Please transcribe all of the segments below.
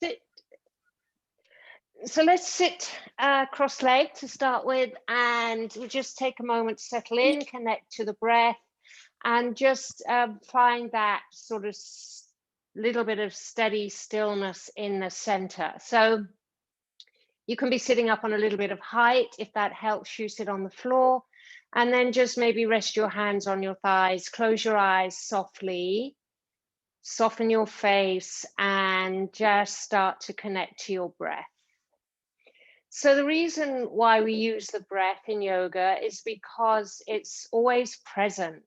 Sit. So let's sit cross-legged to start with, and we'll just take a moment to settle in, connect to the breath, and just find that sort of little bit of steady stillness in the center. So you can be sitting up on a little bit of height. If that helps you, sit on the floor, and then just maybe rest your hands on your thighs, close your eyes softly, soften your face, and just start to connect to your breath. So the reason why we use the breath in yoga is because it's always present.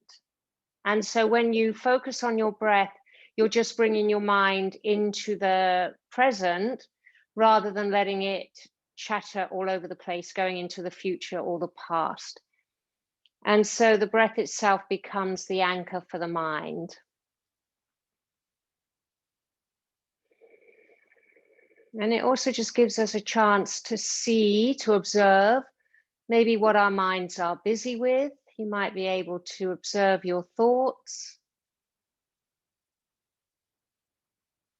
And so when you focus on your breath, you're just bringing your mind into the present rather than letting it chatter all over the place, going into the future or the past. And so the breath itself becomes the anchor for the mind. And it also just gives us a chance to see, to observe maybe what our minds are busy with. You might be able to observe your thoughts.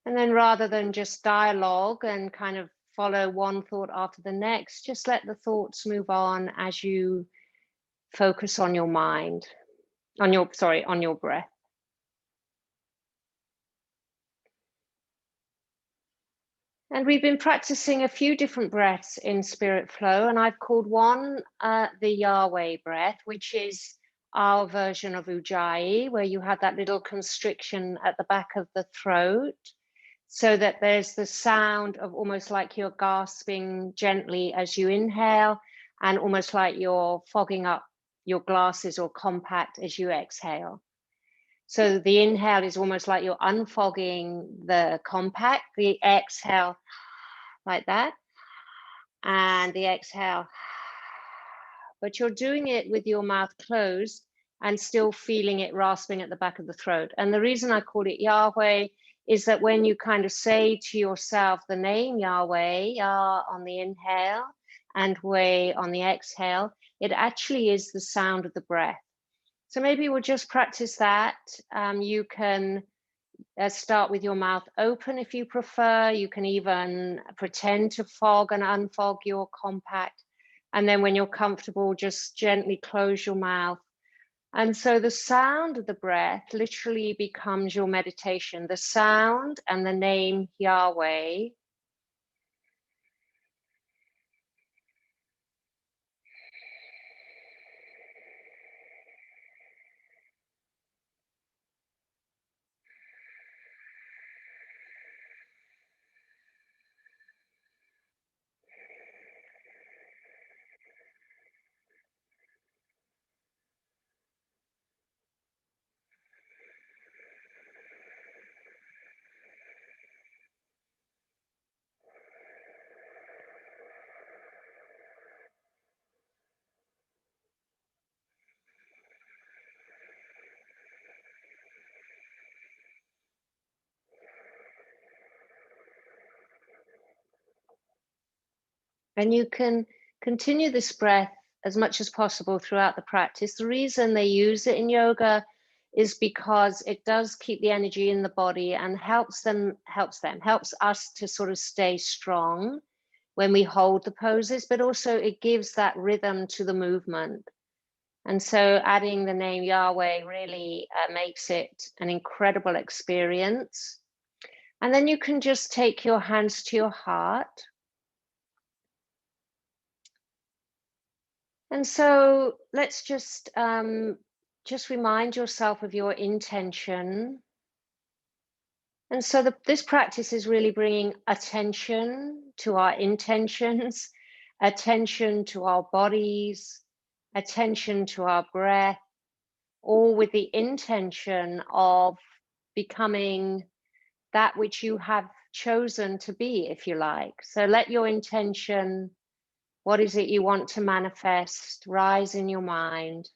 And then rather than just dialogue and kind of follow one thought after the next, just let the thoughts move on as you focus on your mind, on your breath. And we've been practicing a few different breaths in Spirit Flow, and I've called one the YahWeh breath, which is our version of Ujjayi, where you have that little constriction at the back of the throat, so that there's the sound of almost like you're gasping gently as you inhale, and almost like you're fogging up your glasses or compact as you exhale. So the inhale is almost like you're unfogging the compact, the exhale like that, and the exhale. But you're doing it with your mouth closed and still feeling it rasping at the back of the throat. And the reason I call it YahWeh is that when you kind of say to yourself the name YahWeh, Yah on the inhale and Weh on the exhale, it actually is the sound of the breath. So maybe we'll just practice that. You can start with your mouth open if you prefer. You can even pretend to fog and unfog your compact. And then when you're comfortable, just gently close your mouth. And so the sound of the breath literally becomes your meditation. The sound and the name YahWeh. And you can continue this breath as much as possible throughout the practice. The reason they use it in yoga is because it does keep the energy in the body and helps us to sort of stay strong when we hold the poses, but also it gives that rhythm to the movement. And so adding the name YahWeh really makes it an incredible experience. And then you can just take your hands to your heart. And so let's just remind yourself of your intention. And so this practice is really bringing attention to our intentions, attention to our bodies, attention to our breath, all with the intention of becoming that which you have chosen to be, if you like. So let your intention, what is it you want to manifest, rise in your mind.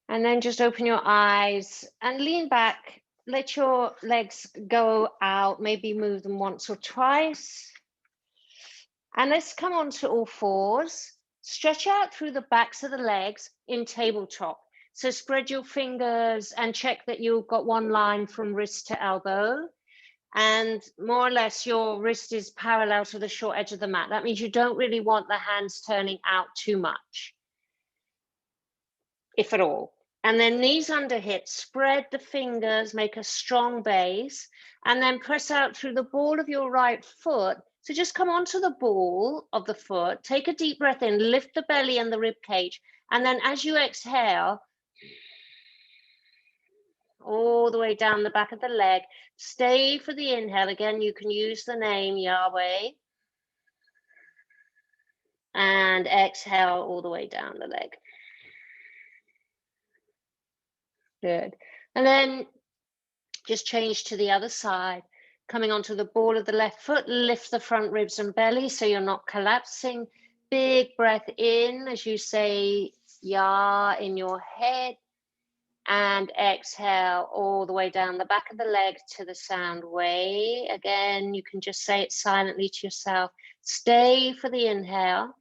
And then just open your eyes and lean back. Let your legs go out, maybe move them once or twice. And let's come onto all fours. Stretch out through the backs of the legs in tabletop. So spread your fingers and check that you've got one line from wrist to elbow. And more or less your wrist is parallel to the short edge of the mat. That means you don't really want the hands turning out too much, if at all. And then knees under hips, spread the fingers, make a strong base, and then press out through the ball of your right foot. So just come onto the ball of the foot, take a deep breath in, lift the belly and the rib cage, and then as you exhale, all the way down the back of the leg. Stay for the inhale. Again, you can use the name YahWeh. And exhale all the way down the leg. Good. And then just change to the other side. Coming onto the ball of the left foot, lift the front ribs and belly so you're not collapsing. Big breath in as you say Yah in your head. And exhale all the way down the back of the leg to the sound way. Again, you can just say it silently to yourself. Stay for the inhale.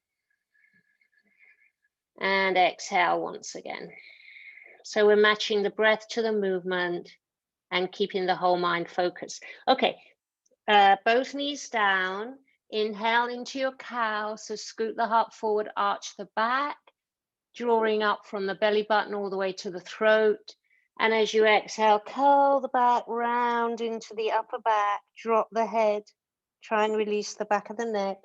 And exhale once again. So we're matching the breath to the movement and keeping the whole mind focused. Okay, both knees down. Inhale into your cow. So scoot the heart forward, arch the back, drawing up from the belly button all the way to the throat. And as you exhale, curl the back round into the upper back, drop the head, try and release the back of the neck.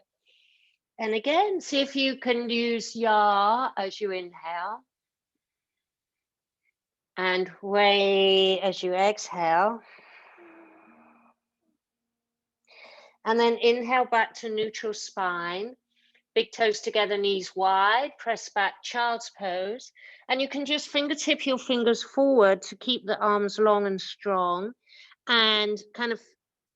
And again, see if you can use Yah as you inhale. And way as you exhale. And then inhale back to neutral spine. Big toes together, knees wide, press back, child's pose. And you can just fingertip your fingers forward to keep the arms long and strong. And kind of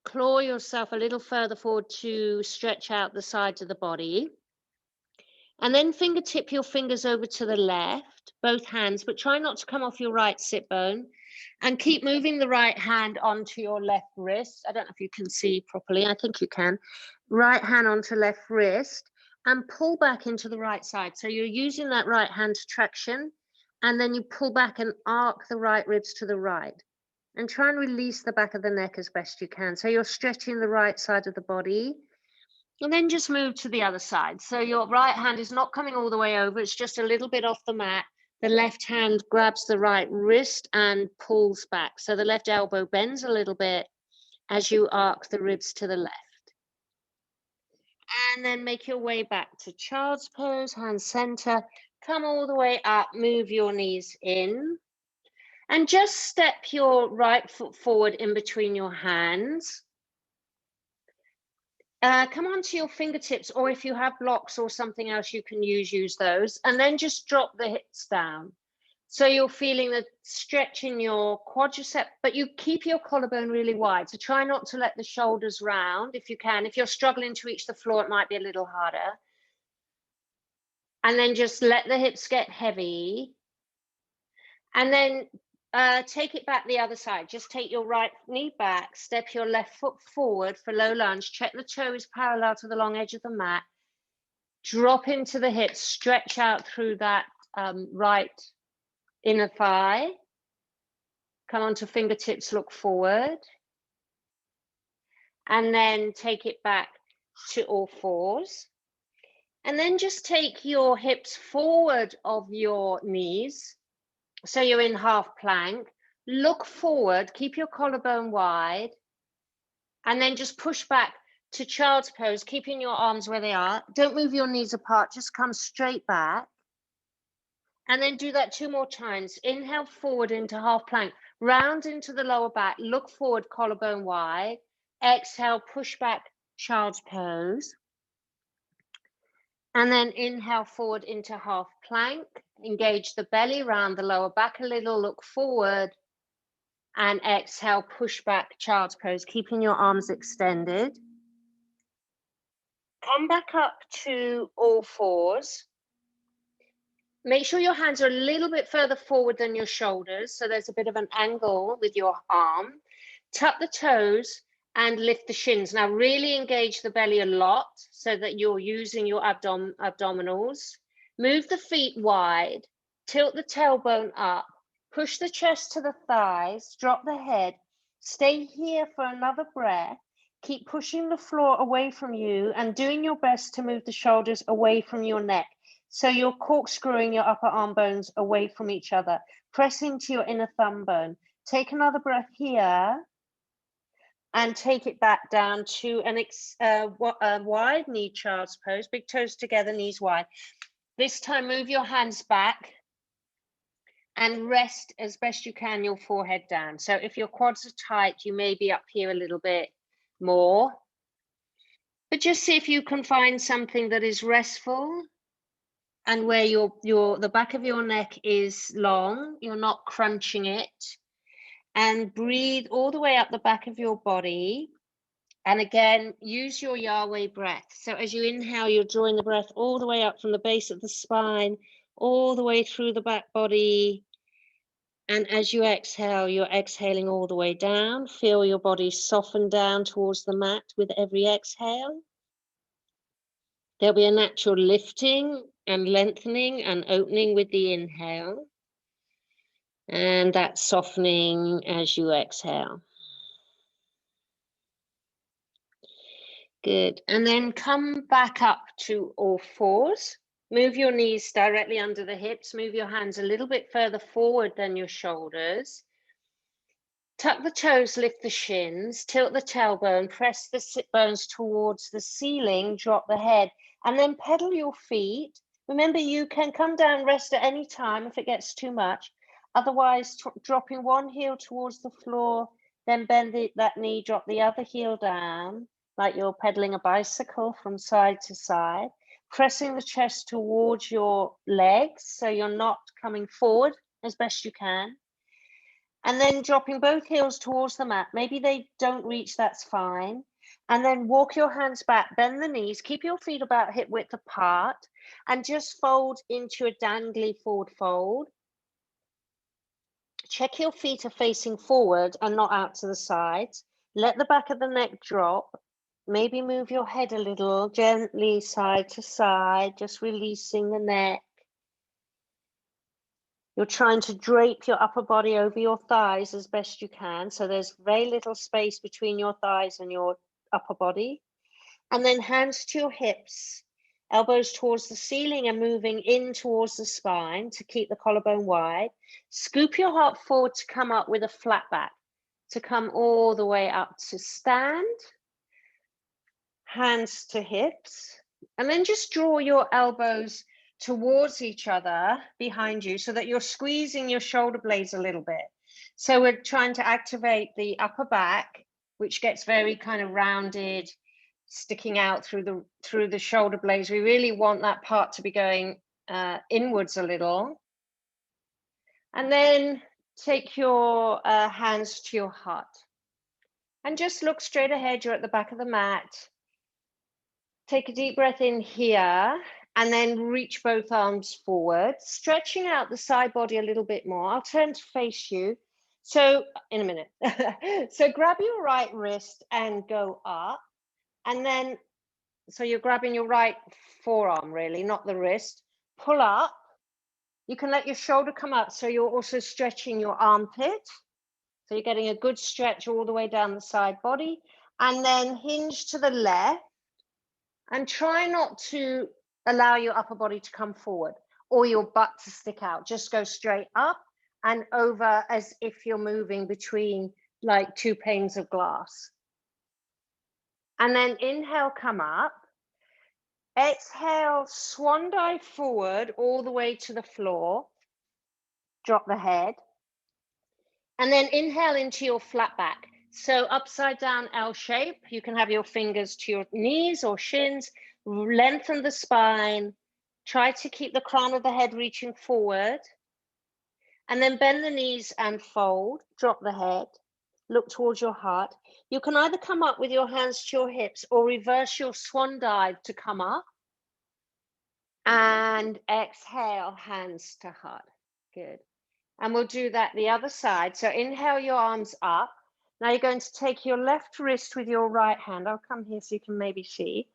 claw yourself a little further forward to stretch out the sides of the body. And then fingertip your fingers over to the left, both hands, but try not to come off your right sit bone. And keep moving the right hand onto your left wrist. I don't know if you can see properly. I think you can. Right hand onto left wrist and pull back into the right side. So you're using that right hand traction, and then you pull back and arc the right ribs to the right. And try and release the back of the neck as best you can. So you're stretching the right side of the body. And then just move to the other side. So your right hand is not coming all the way over. It's just a little bit off the mat. The left hand grabs the right wrist and pulls back. So the left elbow bends a little bit as you arc the ribs to the left. And then make your way back to child's pose, hand center. Come all the way up, move your knees in. And just step your right foot forward in between your hands. Come onto your fingertips, or if you have blocks or something else you can use those, and then just drop the hips down. So you're feeling the stretch in your quadricep, but you keep your collarbone really wide. So try not to let the shoulders round if you can. If you're struggling to reach the floor, it might be a little harder. And then just let the hips get heavy. And then take it back the other side. Just take your right knee back, step your left foot forward for low lunge. Check the toe is parallel to the long edge of the mat. Drop into the hips, stretch out through that right inner thigh. Come onto fingertips, look forward. And then take it back to all fours. And then just take your hips forward of your knees. So you're in half plank, look forward, keep your collarbone wide, and then just push back to child's pose, keeping your arms where they are. Don't move your knees apart, just come straight back. And then do that 2 more times. Inhale forward into half plank, round into the lower back, look forward, collarbone wide. Exhale, push back, child's pose. And then inhale forward into half plank. Engage the belly, round the lower back a little, look forward. And exhale, push back, child's pose, keeping your arms extended. Come back up to all fours. Make sure your hands are a little bit further forward than your shoulders, so there's a bit of an angle with your arm. Tuck the toes and lift the shins. Now really engage the belly a lot so that you're using your abdominals. Move the feet wide. tilt the tailbone up, push the chest to the thighs, drop the head, stay here for another breath, keep pushing the floor away from you and doing your best to move the shoulders away from your neck. So you're corkscrewing your upper arm bones away from each other, pressing to your inner thumb bone. Take another breath here and take it back down to a wide knee child's pose, big toes together, knees wide. This time, move your hands back and rest as best you can your forehead down. So if your quads are tight, you may be up here a little bit more. But just see if you can find something that is restful and where the back of your neck is long, you're not crunching it. And breathe all the way up the back of your body. And again, use your YahWeh breath. So as you inhale, you're drawing the breath all the way up from the base of the spine, all the way through the back body. And as you exhale, you're exhaling all the way down. Feel your body soften down towards the mat with every exhale. There'll be a natural lifting and lengthening and opening with the inhale. And that softening as you exhale. Good. And then come back up to all fours. Move your knees directly under the hips. Move your hands a little bit further forward than your shoulders. Tuck the toes, lift the shins, tilt the tailbone, press the sit bones towards the ceiling, drop the head, and then pedal your feet. Remember, you can come down, rest at any time if it gets too much. Otherwise, dropping one heel towards the floor, then bend that knee, drop the other heel down, like you're pedaling a bicycle from side to side, pressing the chest towards your legs so you're not coming forward as best you can. And then dropping both heels towards the mat. Maybe they don't reach, that's fine. And then walk your hands back, bend the knees, keep your feet about hip width apart, and just fold into a dangly forward fold. Check your feet are facing forward and not out to the sides. Let the back of the neck drop. Maybe move your head a little, gently side to side, just releasing the neck. You're trying to drape your upper body over your thighs as best you can. So there's very little space between your thighs and your upper body. And then hands to your hips, elbows towards the ceiling and moving in towards the spine to keep the collarbone wide. Scoop your heart forward to come up with a flat back, to come all the way up to stand. Hands to hips. And then just draw your elbows towards each other behind you so that you're squeezing your shoulder blades a little bit. So we're trying to activate the upper back, which gets very kind of rounded, sticking out through the shoulder blades. We really want that part to be going inwards a little. And then take your hands to your heart and just look straight ahead. You're at the back of the mat. Take a deep breath in here and then reach both arms forward, stretching out the side body a little bit more. I'll turn to face you. So in a minute. So grab your right wrist and go up. And then, so you're grabbing your right forearm really, not the wrist. Pull up. You can let your shoulder come up. So you're also stretching your armpit. So you're getting a good stretch all the way down the side body. And then hinge to the left. And try not to allow your upper body to come forward or your butt to stick out. Just go straight up and over as if you're moving between like two panes of glass. And then inhale, come up. Exhale, swan dive forward all the way to the floor. Drop the head. And then inhale into your flat back. So upside down L shape. You can have your fingers to your knees or shins. Lengthen the spine. Try to keep the crown of the head reaching forward. And then bend the knees and fold. Drop the head. Look towards your heart. You can either come up with your hands to your hips or reverse your swan dive to come up. And exhale, hands to heart. Good. And we'll do that the other side. So inhale your arms up. Now you're going to take your left wrist with your right hand. I'll come here so you can maybe see.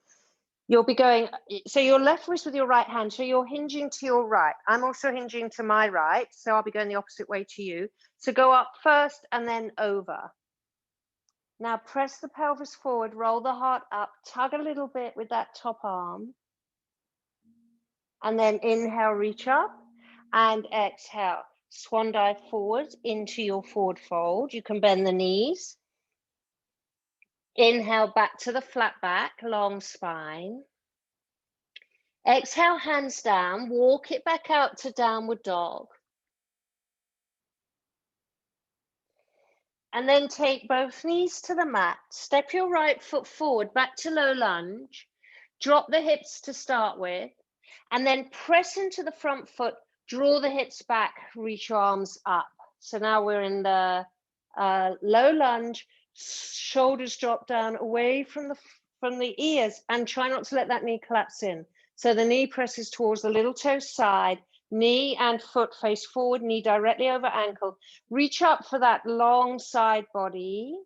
You'll be going, so your left wrist with your right hand, so you're hinging to your right. I'm also hinging to my right, so I'll be going the opposite way to you. So go up first and then over. Now press the pelvis forward, roll the heart up, tug a little bit with that top arm. And then inhale, reach up, and exhale. Swan dive forward into your forward fold. You can bend the knees. Inhale back to the flat back, long spine. Exhale, hands down, walk it back out to downward dog. And then take both knees to the mat. Step your right foot forward, back to low lunge. Drop the hips to start with. And then press into the front foot, draw the hips back, reach your arms up. So now we're in the low lunge, shoulders drop down away from the ears, and try not to let that knee collapse in. So the knee presses towards the little toe side, knee and foot face forward, knee directly over ankle. Reach up for that long side body.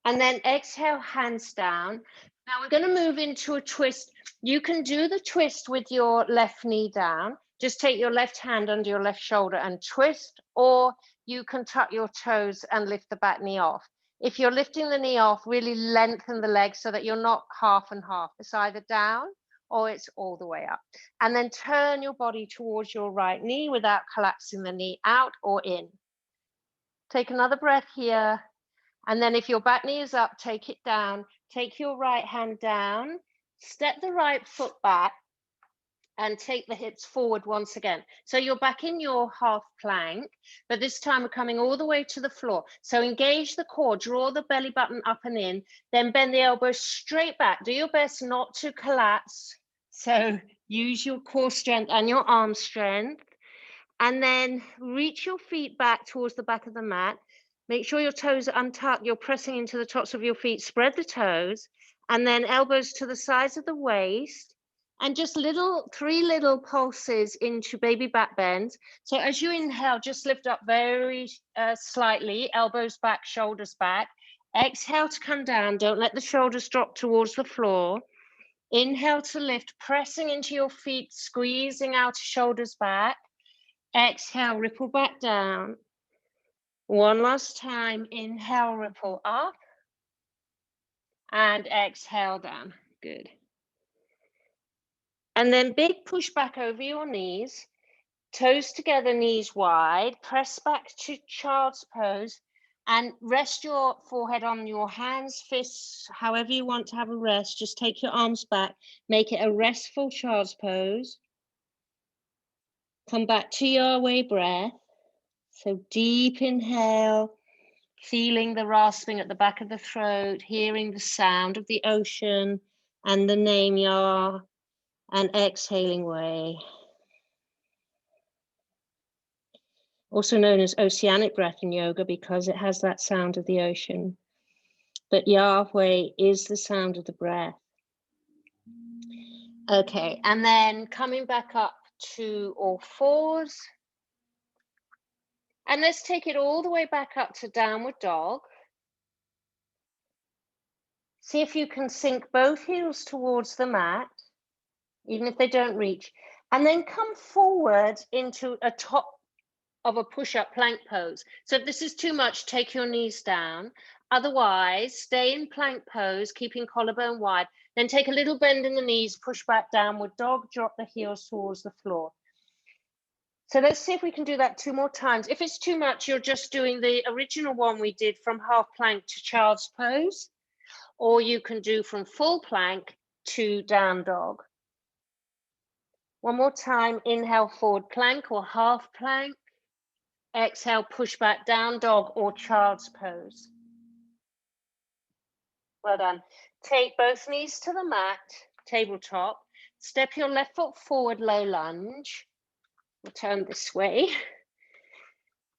And then exhale, hands down. Now we're going to move into a twist. You can do the twist with your left knee down. Just take your left hand under your left shoulder and twist, or you can tuck your toes and lift the back knee off. If you're lifting the knee off, really lengthen the leg so that you're not half and half. It's either down or it's all the way up. And then turn your body towards your right knee without collapsing the knee out or in. Take another breath here. And then if your back knee is up, take it down. Take your right hand down, step the right foot back, and take the hips forward once again. So you're back in your half plank, but this time we're coming all the way to the floor. So engage the core, draw the belly button up and in, then bend the elbows straight back. Do your best not to collapse. So use your core strength and your arm strength. And then reach your feet back towards the back of the mat. Make sure your toes are untucked. You're pressing into the tops of your feet. Spread the toes. And then elbows to the sides of the waist. And just three little pulses into baby back bends. So as you inhale, just lift up very slightly. Elbows back, shoulders back. Exhale to come down. Don't let the shoulders drop towards the floor. Inhale to lift, pressing into your feet, squeezing out shoulders back. Exhale, ripple back down. One last time, inhale, ripple up. And exhale down, good. And then big push back over your knees, toes together, knees wide, press back to child's pose, and rest your forehead on your hands, fists, however you want to have a rest. Just take your arms back, make it a restful child's pose. Come back to YahWeh breath. So deep inhale, feeling the rasping at the back of the throat, hearing the sound of the ocean and the name Yah, and exhaling way. Also known as oceanic breath in yoga because it has that sound of the ocean. But YahWeh is the sound of the breath. Okay, and then coming back up to all fours. And let's take it all the way back up to downward dog. See if you can sink both heels towards the mat, even if they don't reach. And then come forward into a top of a push-up plank pose. So if this is too much, take your knees down. Otherwise, stay in plank pose, keeping collarbone wide. Then take a little bend in the knees, push back downward dog, drop the heels towards the floor. So let's see if we can do that 2 more times. If it's too much, you're just doing the original one we did from half plank to child's pose, or you can do from full plank to down dog. One more time, inhale, forward plank or half plank. Exhale, push back, down dog or child's pose. Well done. Take both knees to the mat, tabletop. Step your left foot forward, low lunge. We'll turn this way.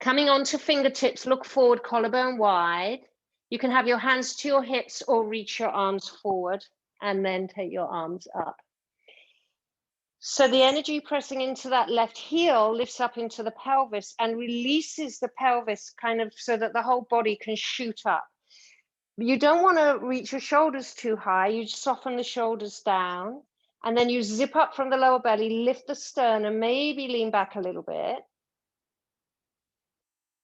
Coming onto fingertips, look forward, collarbone wide. You can have your hands to your hips or reach your arms forward and then take your arms up. So the energy pressing into that left heel lifts up into the pelvis and releases the pelvis kind of so that the whole body can shoot up. You don't want to reach your shoulders too high. You soften the shoulders down, and then you zip up from the lower belly, lift the sternum, maybe lean back a little bit.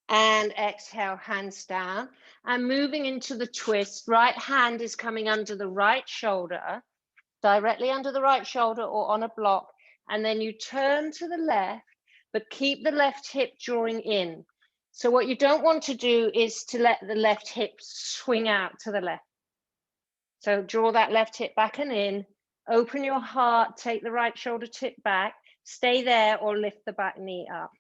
And exhale, hands down. And moving into the twist, right hand is coming under the right shoulder, directly under the right shoulder or on a block. And then you turn to the left, but keep the left hip drawing in. So what you don't want to do is to let the left hip swing out to the left. So draw that left hip back and in, open your heart, take the right shoulder tip back, stay there or lift the back knee up.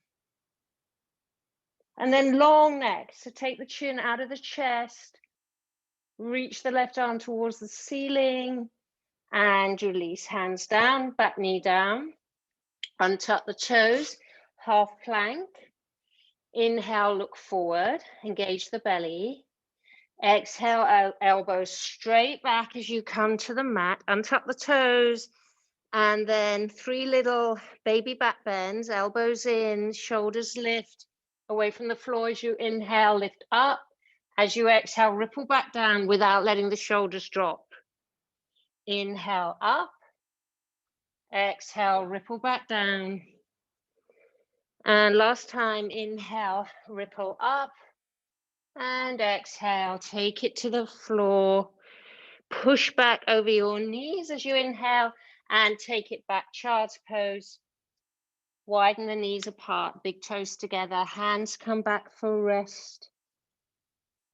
And then long neck, so take the chin out of the chest, reach the left arm towards the ceiling and release, hands down, back knee down, untuck the toes, half plank. Inhale, look forward, engage the belly. Exhale, elbows straight back as you come to the mat, untuck the toes, and then 3 little baby back bends, elbows in, shoulders lift away from the floor as you inhale, lift up. As you exhale, ripple back down without letting the shoulders drop. Inhale up, exhale, ripple back down. And last time, inhale, ripple up, and exhale, take it to the floor. Push back over your knees as you inhale and take it back, child's pose. Widen the knees apart, big toes together, hands come back for rest.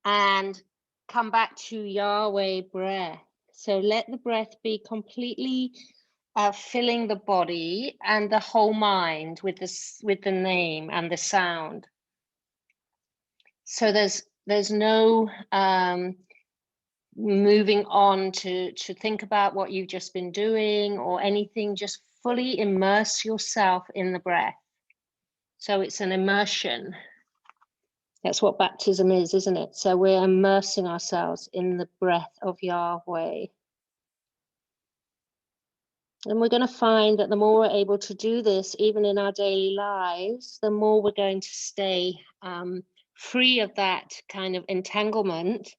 And come back to YahWeh breath. So let the breath be completely filling the body and the whole mind with the name and the sound. So there's no moving on to think about what you've just been doing or anything. Just fully immerse yourself in the breath. So it's an immersion. That's what baptism is, isn't it? So we're immersing ourselves in the breath of YahWeh. And we're going to find that the more we're able to do this, even in our daily lives, the more we're going to stay free of that kind of entanglement.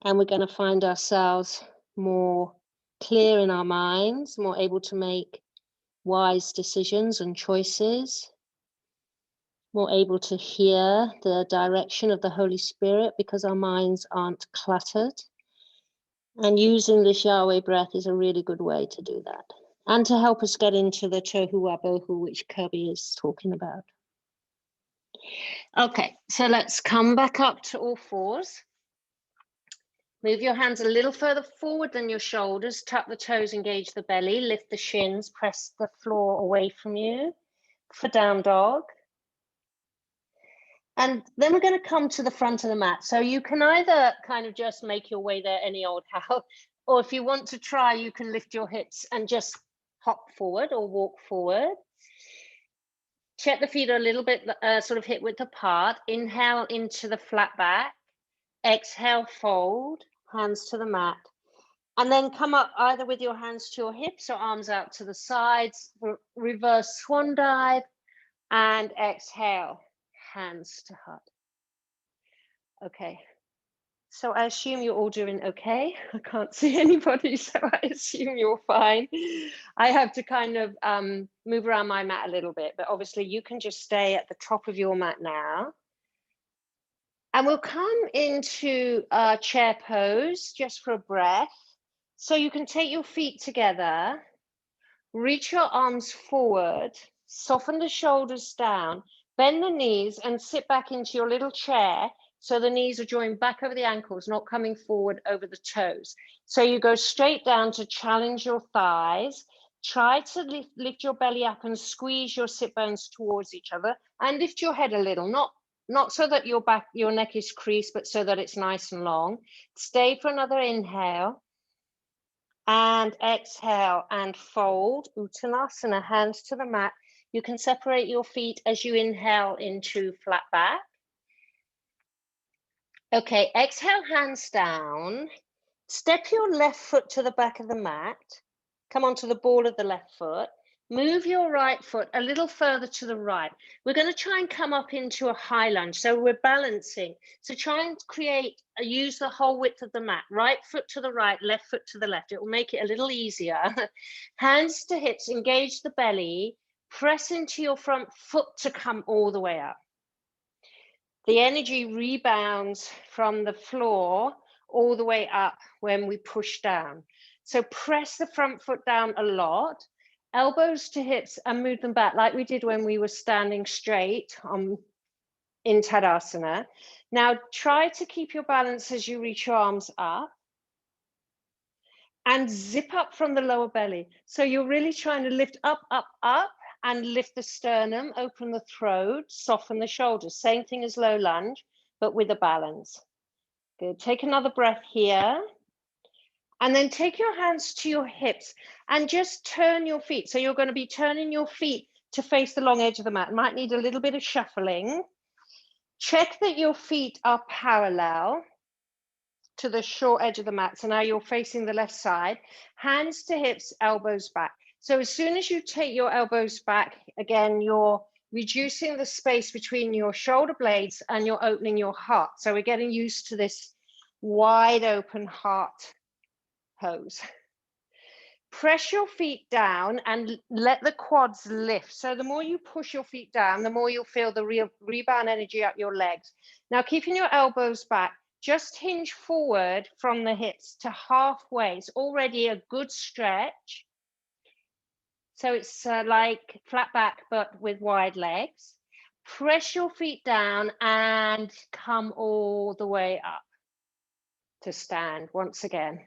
And we're going to find ourselves more clear in our minds, more able to make wise decisions and choices, more able to hear the direction of the Holy Spirit because our minds aren't cluttered. And using this YahWeh breath is a really good way to do that. And to help us get into the Tohu Wabohu, which Kirby is talking about. Okay, so let's come back up to all fours. Move your hands a little further forward than your shoulders. Tuck the toes, engage the belly. Lift the shins, press the floor away from you for down dog. And then we're going to come to the front of the mat. So you can either kind of just make your way there any old how, or if you want to try, you can lift your hips and just hop forward or walk forward. Check the feet are a little bit sort of hip width apart. Inhale into the flat back. Exhale, fold, hands to the mat. And then come up either with your hands to your hips or arms out to the sides. Reverse swan dive and exhale, hands to heart. Okay. So I assume you're all doing okay. I can't see anybody, so I assume you're fine. I have to kind of move around my mat a little bit, but obviously you can just stay at the top of your mat now. And we'll come into chair pose just for a breath. So you can take your feet together, reach your arms forward, soften the shoulders down, bend the knees and sit back into your little chair. So the knees are joined back over the ankles, not coming forward over the toes. So you go straight down to challenge your thighs. Try to lift your belly up and squeeze your sit bones towards each other and lift your head a little, not so that your neck is creased, but so that it's nice and long. Stay for another inhale. And exhale and fold, Uttanasana, hands to the mat. You can separate your feet as you inhale into flat back. Okay, exhale, hands down. Step your left foot to the back of the mat. Come onto the ball of the left foot. Move your right foot a little further to the right. We're going to try and come up into a high lunge. So we're balancing. So try and use the whole width of the mat. Right foot to the right, left foot to the left. It will make it a little easier. Hands to hips, engage the belly. Press into your front foot to come all the way up. The energy rebounds from the floor all the way up when we push down. So press the front foot down a lot. Elbows to hips and move them back like we did when we were standing straight in Tadasana. Now try to keep your balance as you reach your arms up and zip up from the lower belly. So you're really trying to lift up, up, up and lift the sternum, open the throat, soften the shoulders. Same thing as low lunge, but with a balance. Good, take another breath here. And then take your hands to your hips and just turn your feet. So you're going to be turning your feet to face the long edge of the mat. Might need a little bit of shuffling. Check that your feet are parallel to the short edge of the mat. So now you're facing the left side. Hands to hips, elbows back. So as soon as you take your elbows back, again, you're reducing the space between your shoulder blades and you're opening your heart. So we're getting used to this wide open heart pose. Press your feet down and let the quads lift. So the more you push your feet down, the more you'll feel the real rebound energy up your legs. Now, keeping your elbows back, just hinge forward from the hips to halfway. It's already a good stretch. So it's like flat back, but with wide legs. Press your feet down and come all the way up to stand once again.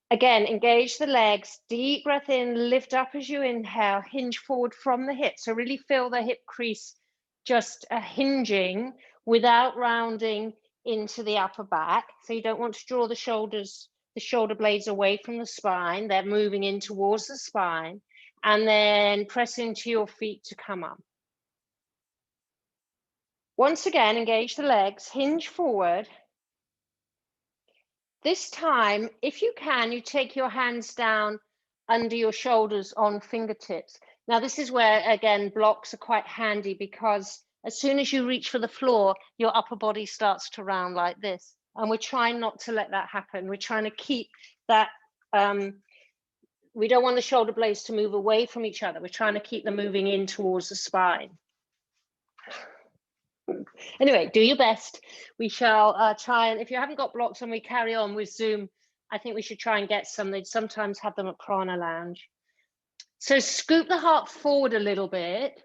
Again, engage the legs, deep breath in, lift up as you inhale, hinge forward from the hips. So really feel the hip crease just hinging without rounding into the upper back. So you don't want to draw the shoulder blades away from the spine. They're moving in towards the spine. And then press into your feet to come up. Once again, engage the legs, hinge forward. This time, if you can, you take your hands down under your shoulders on fingertips. Now, this is where, again, blocks are quite handy because as soon as you reach for the floor, your upper body starts to round like this. And we're trying not to let that happen. We're trying to keep that, we don't want the shoulder blades to move away from each other. We're trying to keep them moving in towards the spine. Anyway, do your best. We shall try, and if you haven't got blocks and we carry on with Zoom, I think we should try and get some. They'd sometimes have them at Prana Lounge. So scoop the heart forward a little bit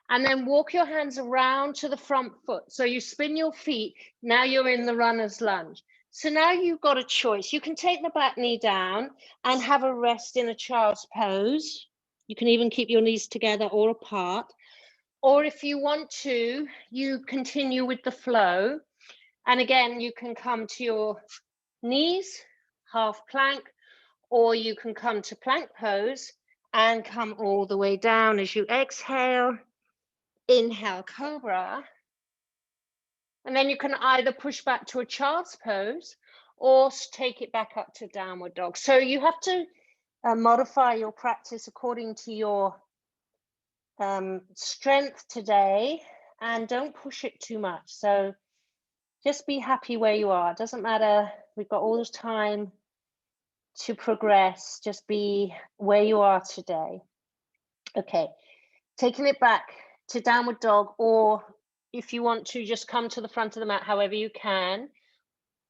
and then walk your hands around to the front foot. So you spin your feet, now you're in the runner's lunge. So now you've got a choice. You can take the back knee down and have a rest in a child's pose. You can even keep your knees together or apart. Or if you want to, you continue with the flow. And again, you can come to your knees, half plank, or you can come to plank pose and come all the way down as you exhale. Inhale, cobra. And then you can either push back to a child's pose or take it back up to downward dog. So you have to modify your practice according to your strength today, and don't push it too much. So just be happy where you are. It doesn't matter. We've got all this time to progress. Just be where you are today. Okay, taking it back to downward dog, or if you want to just come to the front of the mat, however you can,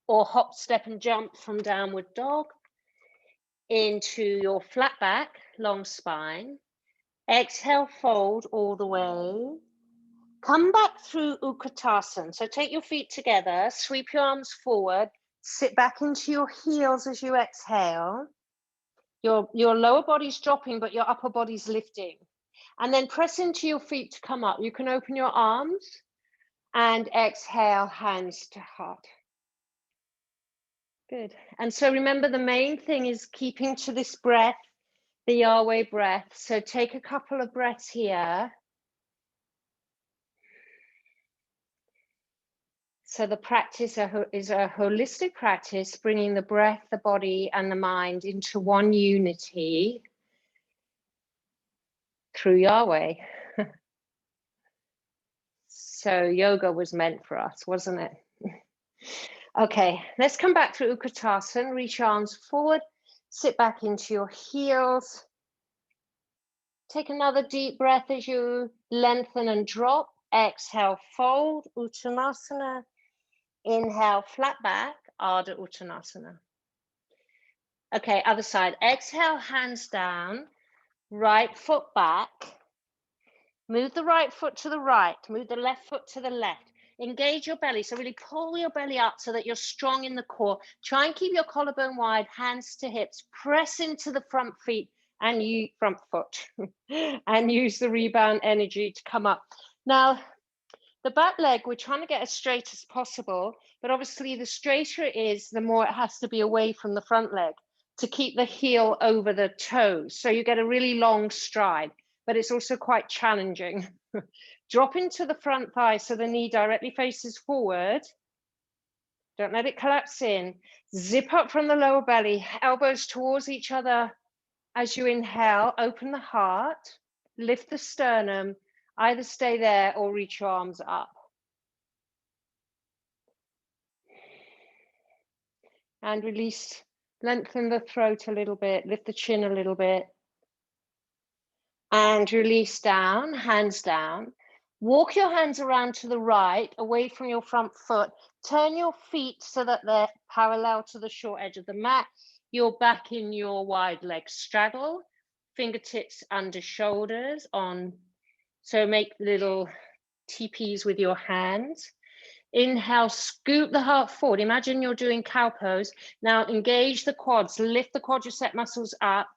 or hop, step and jump from downward dog into your flat back, long spine. Exhale, fold all the way. Come back through Utkatasana. So take your feet together, sweep your arms forward, sit back into your heels as you exhale. Your lower body's dropping, but your upper body's lifting. And then press into your feet to come up. You can open your arms and exhale, hands to heart. Good. And so remember, the main thing is keeping to this breath, the YahWeh breath. So take a couple of breaths here. So the practice is a holistic practice, bringing the breath, the body, and the mind into one unity. through YahWeh. So yoga was meant for us, wasn't it? Okay, let's come back to Utkatasana. Reach arms forward, sit back into your heels. Take another deep breath as you lengthen and drop. Exhale, fold, Uttanasana. Inhale, flat back, Ardha Uttanasana. Okay, other side. Exhale, hands down, right foot back. Move the right foot to the right, move the left foot to the left. Engage your belly, so really pull your belly up so that you're strong in the core. Try and keep your collarbone wide, hands to hips. Press into the front feet and you front foot and use the rebound energy to come up. Now, the back leg, we're trying to get as straight as possible, but obviously the straighter it is, the more it has to be away from the front leg to keep the heel over the toes. So you get a really long stride, but it's also quite challenging. Drop into the front thigh so the knee directly faces forward. Don't let it collapse in. Zip up from the lower belly, elbows towards each other. As you inhale, open the heart, lift the sternum, either stay there or reach your arms up. And release, lengthen the throat a little bit, lift the chin a little bit. And release down, hands down. Walk your hands around to the right, away from your front foot. Turn your feet so that they're parallel to the short edge of the mat. You're back in your wide leg straddle, fingertips under shoulders on. So make little teepees with your hands. Inhale, scoop the heart forward. Imagine you're doing cow pose. Now engage the quads, lift the quadricep muscles up,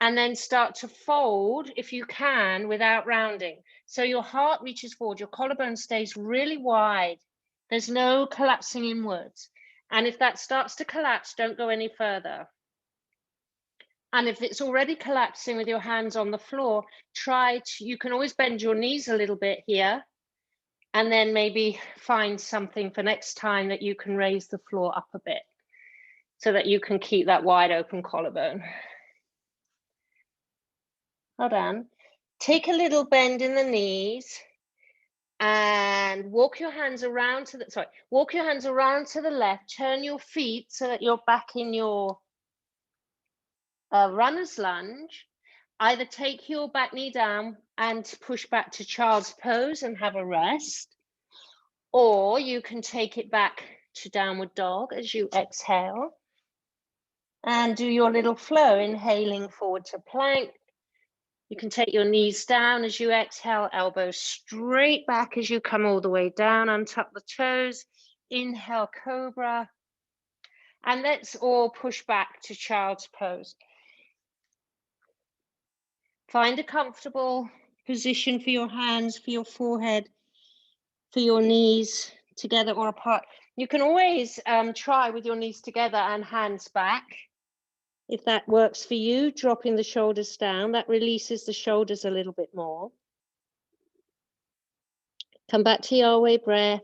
and then start to fold if you can without rounding. So your heart reaches forward, your collarbone stays really wide. There's no collapsing inwards. And if that starts to collapse, don't go any further. And if it's already collapsing with your hands on the floor, you can always bend your knees a little bit here, and then maybe find something for next time that you can raise the floor up a bit so that you can keep that wide open collarbone. Hold on. Take a little bend in the knees and walk your hands around to the left. Turn your feet so that you're back in your runner's lunge. Either take your back knee down and push back to child's pose and have a rest, or you can take it back to downward dog as you exhale and do your little flow, inhaling forward to plank. You can take your knees down as you exhale, elbows straight back as you come all the way down, untuck the toes, inhale, cobra, and let's all push back to child's pose. Find a comfortable position for your hands, for your forehead, for your knees together or apart. You can always try with your knees together and hands back. If that works for you, dropping the shoulders down, that releases the shoulders a little bit more. Come back to YahWeh breath.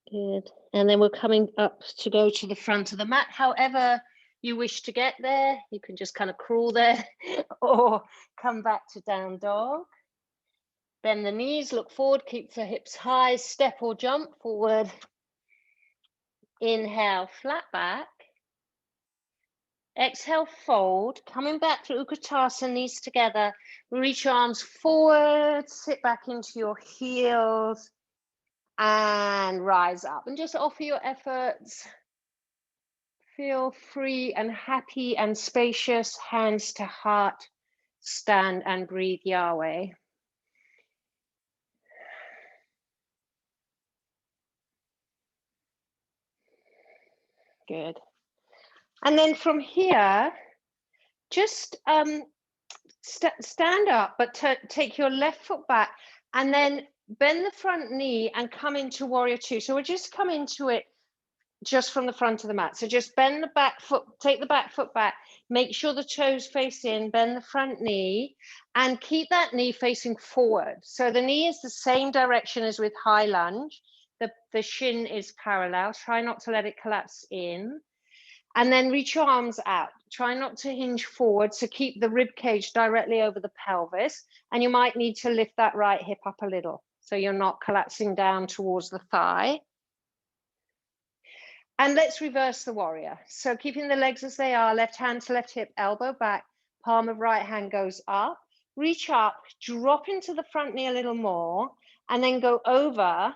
Good. And then we're coming up to go to the front of the mat. However you wish to get there, you can just kind of crawl there or come back to down dog. Bend the knees, look forward, keep the hips high, step or jump forward. Inhale, flat back. Exhale, fold. Coming back to Utkatasana, knees together. Reach arms forward, sit back into your heels and rise up. And just offer your efforts. Feel free and happy and spacious, hands to heart. Stand and breathe YahWeh. Good. And then from here, just stand up, but take your left foot back and then bend the front knee and come into warrior two. So we'll just come into it just from the front of the mat. So just bend the back foot, take the back foot back, make sure the toes face in, bend the front knee and keep that knee facing forward. So the knee is the same direction as with high lunge. the shin is parallel. Try not to let it collapse in. And then reach your arms out. Try not to hinge forward, so keep the rib cage directly over the pelvis. And you might need to lift that right hip up a little, so you're not collapsing down towards the thigh. And let's reverse the warrior. So keeping the legs as they are, left hand to left hip, elbow back, palm of right hand goes up. Reach up, drop into the front knee a little more, and then go over.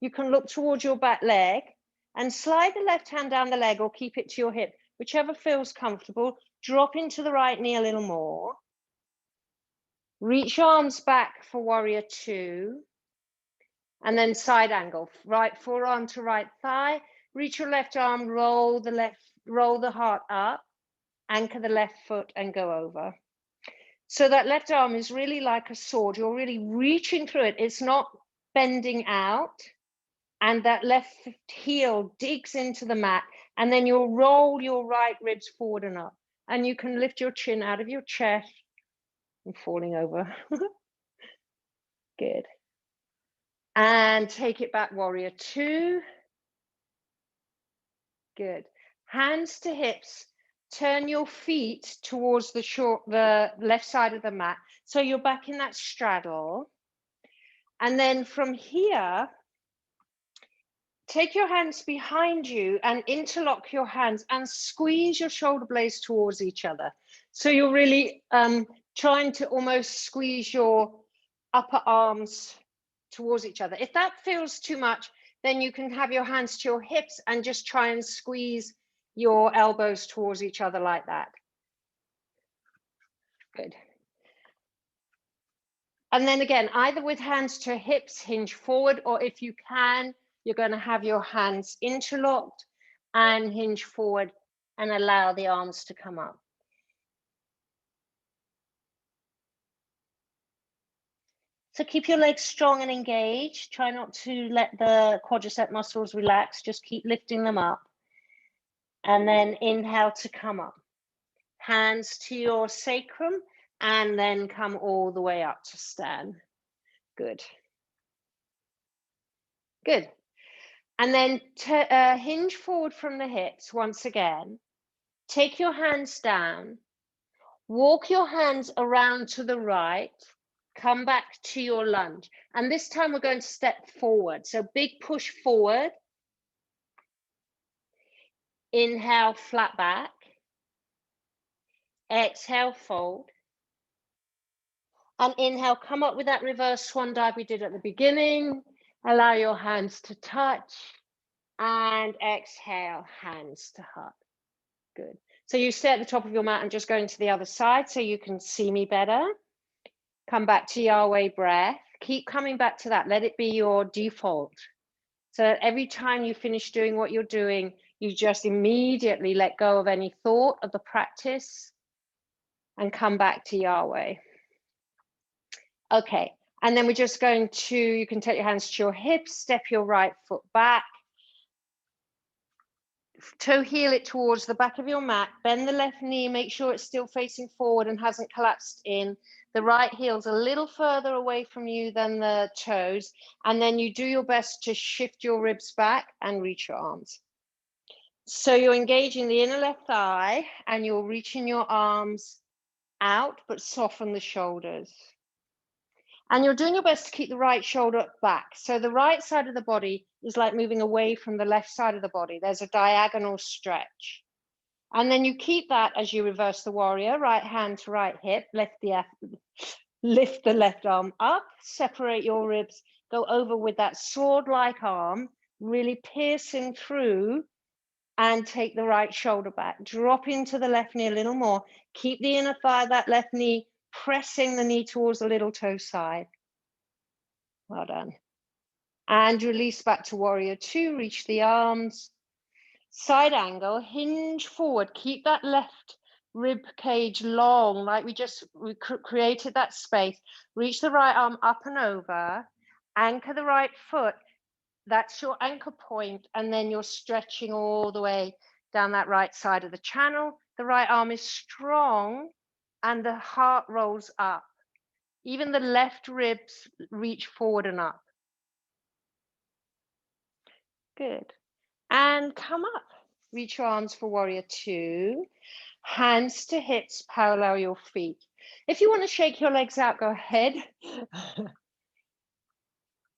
You can look towards your back leg and slide the left hand down the leg or keep it to your hip, whichever feels comfortable. Drop into the right knee a little more. Reach your arms back for warrior two. And then side angle, right forearm to right thigh. Reach your left arm, roll the heart up, anchor the left foot and go over. So that left arm is really like a sword. You're really reaching through it. It's not bending out. And that left heel digs into the mat, and then you'll roll your right ribs forward and up. And you can lift your chin out of your chest. I'm falling over. Good. And take it back, warrior two. Good. Hands to hips. Turn your feet towards the left side of the mat. So you're back in that straddle. And then from here, take your hands behind you and interlock your hands and squeeze your shoulder blades towards each other. So you're really trying to almost squeeze your upper arms towards each other. If that feels too much, then you can have your hands to your hips and just try and squeeze your elbows towards each other like that. Good. And then again, either with hands to hips, hinge forward, or if you can, you're going to have your hands interlocked and hinge forward and allow the arms to come up. So keep your legs strong and engaged. Try not to let the quadricep muscles relax. Just keep lifting them up. And then inhale to come up. Hands to your sacrum and then come all the way up to stand. Good. Good. And then hinge forward from the hips once again. Take your hands down. Walk your hands around to the right. Come back to your lunge. And this time we're going to step forward. So big push forward. Inhale, flat back. Exhale, fold. And inhale, come up with that reverse swan dive we did at the beginning. Allow your hands to touch. And exhale, hands to heart. Good. So you stay at the top of your mat and just going to the other side so you can see me better. Come back to YahWeh breath. Keep coming back to that. Let it be your default. So that every time you finish doing what you're doing, you just immediately let go of any thought of the practice and come back to YahWeh. Okay. And then we're just going to, you can take your hands to your hips, step your right foot back. Toe heel it towards the back of your mat, bend the left knee, make sure it's still facing forward and hasn't collapsed in. The right heel's a little further away from you than the toes, and then you do your best to shift your ribs back and reach your arms. So you're engaging the inner left thigh and you're reaching your arms out, but soften the shoulders. And you're doing your best to keep the right shoulder back. So the right side of the body is like moving away from the left side of the body. There's a diagonal stretch. And then you keep that as you reverse the warrior, right hand to right hip, lift the left arm up, separate your ribs, go over with that sword-like arm, really piercing through, and take the right shoulder back. Drop into the left knee a little more. Keep the inner thigh, that left knee, pressing the knee towards the little toe side. Well done. And release back to warrior two, reach the arms. Side angle, hinge forward, keep that left rib cage long, like we created that space. Reach the right arm up and over, anchor the right foot. That's your anchor point, and then you're stretching all the way down that right side of the channel. The right arm is strong and the heart rolls up. Even the left ribs reach forward and up. Good. And come up. Reach your arms for warrior two. Hands to hips, parallel your feet. If you want to shake your legs out, go ahead.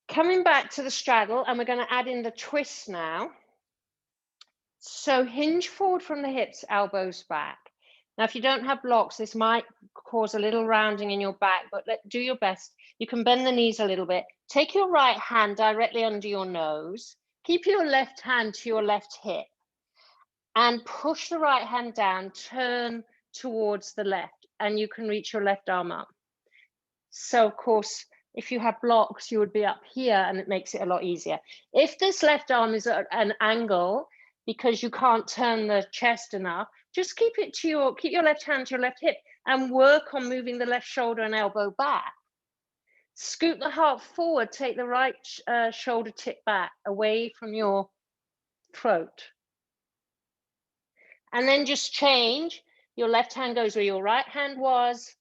Coming back to the straddle, and we're going to add in the twist now. So hinge forward from the hips, elbows back. Now, if you don't have blocks, this might cause a little rounding in your back, but do your best. You can bend the knees a little bit. Take your right hand directly under your nose. Keep your left hand to your left hip. And push the right hand down, turn towards the left, and you can reach your left arm up. So, of course, if you have blocks, you would be up here, and it makes it a lot easier. If this left arm is at an angle, because you can't turn the chest enough, just keep your left hand to your left hip and work on moving the left shoulder and elbow back. Scoot the heart forward, take the right shoulder tip back away from your throat. And then just change. Your left hand goes where your right hand was.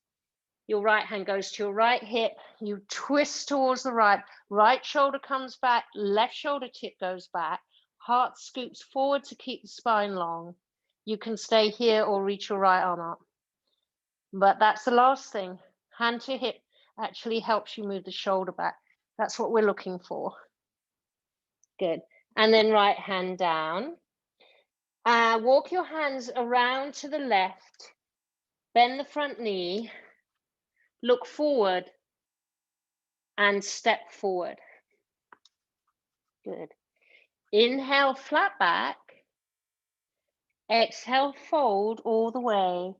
Your right hand goes to your right hip. You twist towards the right. Right shoulder comes back. Left shoulder tip goes back. Heart scoots forward to keep the spine long. You can stay here or reach your right arm up. But that's the last thing. Hand to hip actually helps you move the shoulder back. That's what we're looking for. Good. And then right hand down. Walk your hands around to the left. Bend the front knee. Look forward and step forward. Good. Inhale, flat back. Exhale, fold all the way.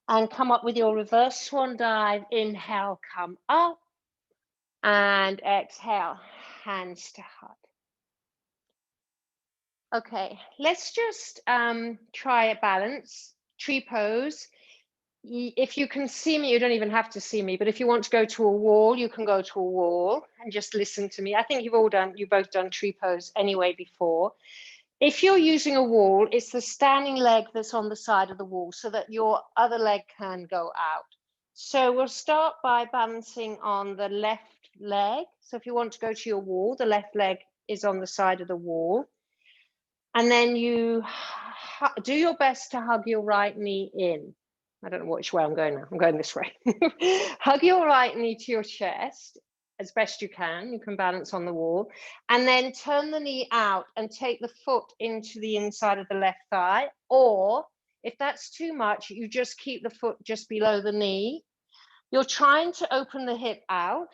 And come up with your reverse swan dive. Inhale, come up. And exhale, hands to heart. Okay, let's just try a balance, tree pose. If you can see me, you don't even have to see me, but if you want to go to a wall, you can go to a wall and just listen to me. I think you've both done tree pose anyway before. If you're using a wall, it's the standing leg that's on the side of the wall so that your other leg can go out. So we'll start by balancing on the left leg. So if you want to go to your wall, the left leg is on the side of the wall. And then you do your best to hug your right knee in. I don't know which way I'm going now. I'm going this way. Hug your right knee to your chest as best you can. You can balance on the wall. And then turn the knee out and take the foot into the inside of the left thigh. Or if that's too much, you just keep the foot just below the knee. You're trying to open the hip out.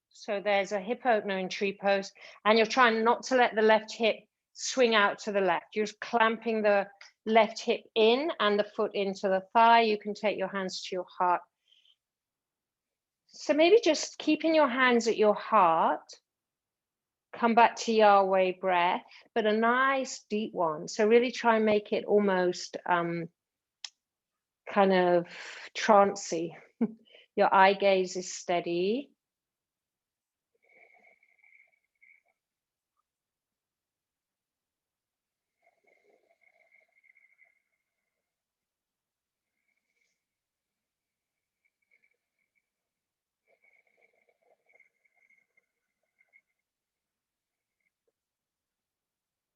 So there's a hip opener in tree pose. And you're trying not to let the left hip swing out to the left. You're clamping the left hip in and the foot into the thigh. You can take your hands to your heart. So maybe just keeping your hands at your heart. Come back to YahWeh breath, but a nice deep one. So really try and make it almost kind of trancey. Your eye gaze is steady.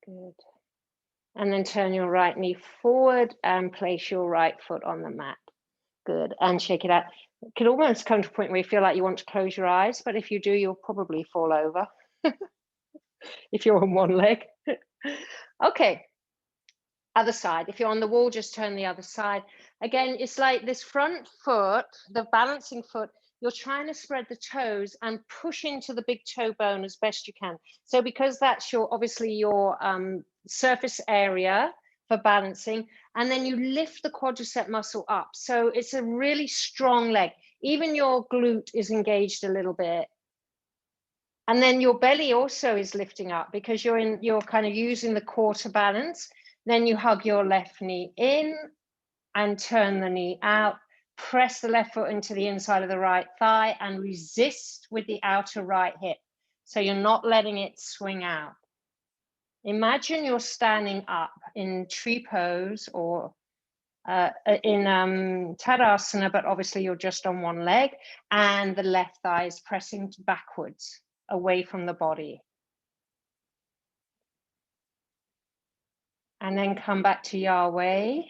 Good. And then turn your right knee forward and place your right foot on the mat. Good. And shake it out. It can almost come to a point where you feel like you want to close your eyes, but if you do, you'll probably fall over if you're on one leg. Okay. Other side. If you're on the wall, just turn the other side. Again, it's like this front foot, the balancing foot, you're trying to spread the toes and push into the big toe bone as best you can. So because that's obviously your surface area for balancing, and then you lift the quadricep muscle up. So it's a really strong leg. Even your glute is engaged a little bit. And then your belly also is lifting up because you're kind of using the core to balance. Then you hug your left knee in and turn the knee out. Press the left foot into the inside of the right thigh and resist with the outer right hip. So you're not letting it swing out. Imagine you're standing up in tree pose or in Tadasana, but obviously you're just on one leg and the left thigh is pressing backwards away from the body. And then come back to YahWeh.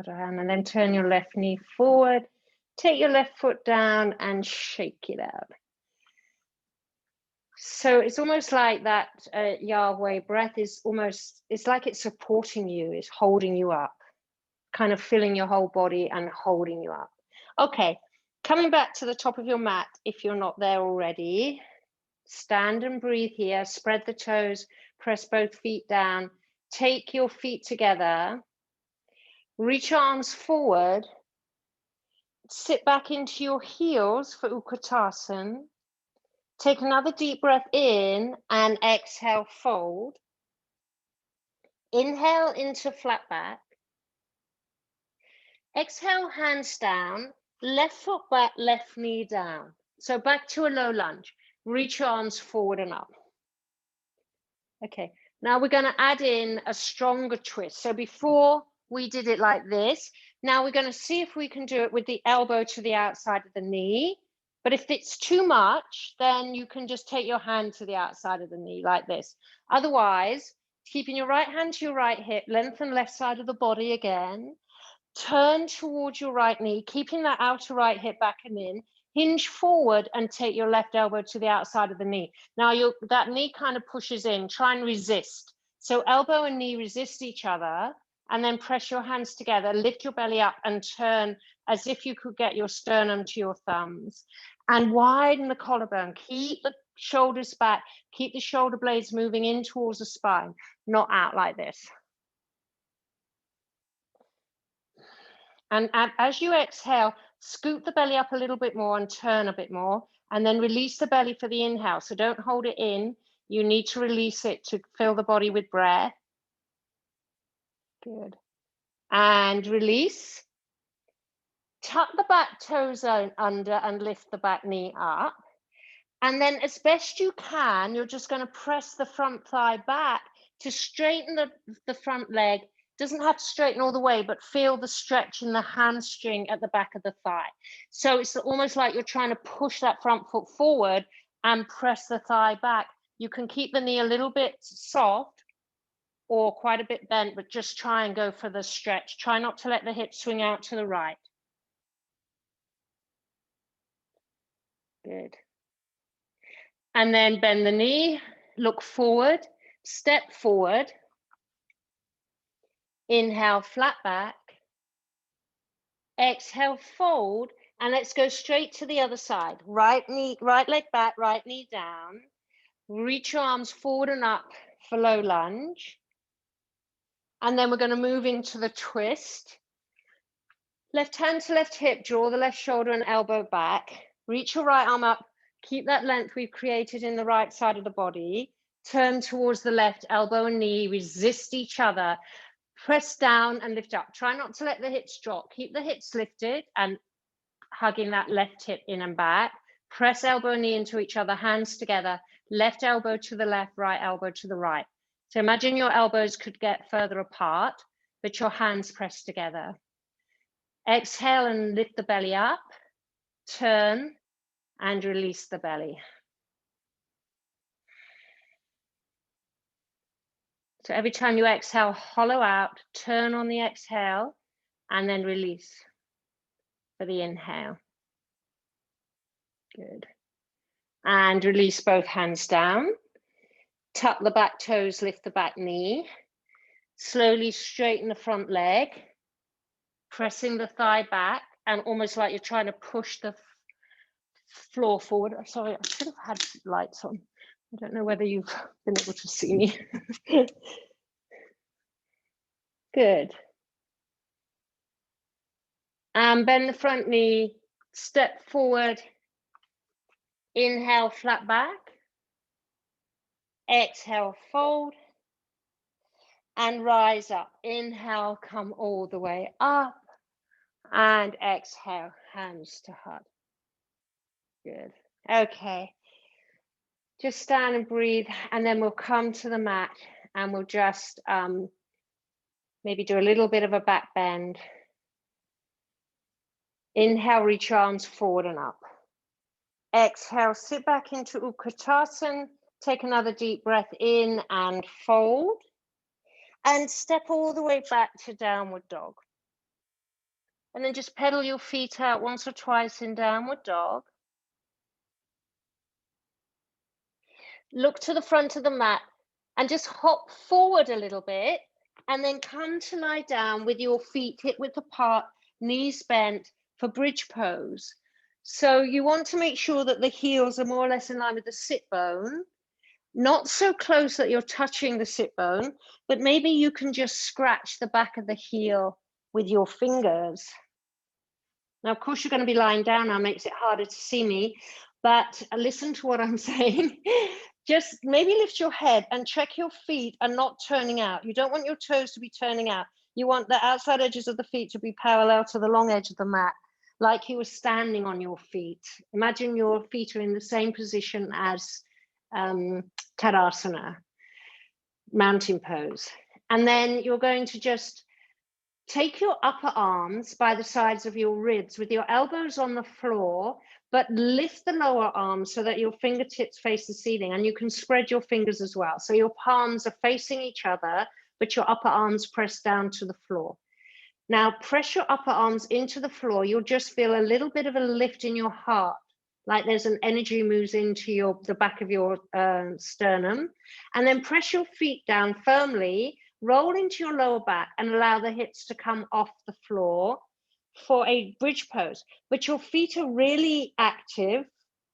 And then turn your left knee forward. Take your left foot down and shake it out. So it's almost like that YahWeh breath is almost, it's like it's supporting you, it's holding you up, kind of filling your whole body and holding you up. Okay, coming back to the top of your mat, if you're not there already, stand and breathe here, spread the toes, press both feet down, take your feet together, reach your arms forward, sit back into your heels for Utkatasana. Take another deep breath in and exhale, fold. Inhale into flat back. Exhale, hands down, left foot back, left knee down. So back to a low lunge. Reach your arms forward and up. Okay, now we're going to add in a stronger twist. So before we did it like this, now we're going to see if we can do it with the elbow to the outside of the knee. But if it's too much, then you can just take your hand to the outside of the knee like this. Otherwise, keeping your right hand to your right hip, lengthen left side of the body again. Turn towards your right knee, keeping that outer right hip back and in. Hinge forward and take your left elbow to the outside of the knee. Now that knee kind of pushes in, try and resist. So elbow and knee resist each other, and then press your hands together, lift your belly up and turn as if you could get your sternum to your thumbs. And widen the collarbone, keep the shoulders back, keep the shoulder blades moving in towards the spine, not out like this. And as you exhale, scoot the belly up a little bit more and turn a bit more, and then release the belly for the inhale. So don't hold it in. You need to release it to fill the body with breath. Good. And release. Tuck the back toes under and lift the back knee up. And then as best you can, you're just going to press the front thigh back to straighten the front leg. Doesn't have to straighten all the way, but feel the stretch in the hamstring at the back of the thigh. So it's almost like you're trying to push that front foot forward and press the thigh back. You can keep the knee a little bit soft or quite a bit bent, but just try and go for the stretch. Try not to let the hips swing out to the right. Good. And then bend the knee, look forward, step forward. Inhale, flat back. Exhale, fold, and let's go straight to the other side. Right leg back, right knee down. Reach your arms forward and up for low lunge. And then we're going to move into the twist. Left hand to left hip, draw the left shoulder and elbow back. Reach your right arm up. Keep that length we've created in the right side of the body. Turn towards the left, elbow and knee, resist each other. Press down and lift up. Try not to let the hips drop. Keep the hips lifted and hugging that left hip in and back. Press elbow and knee into each other, hands together. Left elbow to the left, right elbow to the right. So imagine your elbows could get further apart, but your hands pressed together. Exhale and lift the belly up. Turn and release the belly. So every time you exhale, hollow out, turn on the exhale, and then release for the inhale. Good. And release both hands down. Tuck the back toes, lift the back knee. Slowly straighten the front leg, pressing the thigh back, and almost like you're trying to push the floor forward. Sorry, I should have had lights on. I don't know whether you've been able to see me. Good. And bend the front knee, step forward. Inhale, flat back. Exhale, fold. and rise up. Inhale, come all the way up. And exhale, hands to heart. Good. Okay. Just stand and breathe, and then we'll come to the mat and we'll just maybe do a little bit of a back bend. Inhale, reach arms forward and up. Exhale, sit back into Utkatasana. Take another deep breath in and fold. And step all the way back to downward dog. And then just pedal your feet out once or twice in downward dog. Look to the front of the mat and just hop forward a little bit and then come to lie down with your feet hip width apart, knees bent for bridge pose. So you want to make sure that the heels are more or less in line with the sit bone, not so close that you're touching the sit bone, but maybe you can just scratch the back of the heel with your fingers. Now, of course, you're going to be lying down now, makes it harder to see me, but listen to what I'm saying. Just maybe lift your head and check your feet are not turning out. You don't want your toes to be turning out. You want the outside edges of the feet to be parallel to the long edge of the mat, like you were standing on your feet. Imagine your feet are in the same position as Tadasana, mountain pose. And then you're going to just take your upper arms by the sides of your ribs with your elbows on the floor, but lift the lower arms so that your fingertips face the ceiling, and you can spread your fingers as well. So your palms are facing each other, but your upper arms press down to the floor. Now press your upper arms into the floor. You'll just feel a little bit of a lift in your heart, like there's an energy moves into the back of your sternum, and then press your feet down firmly, roll into your lower back and allow the hips to come off the floor for a bridge pose. But your feet are really active,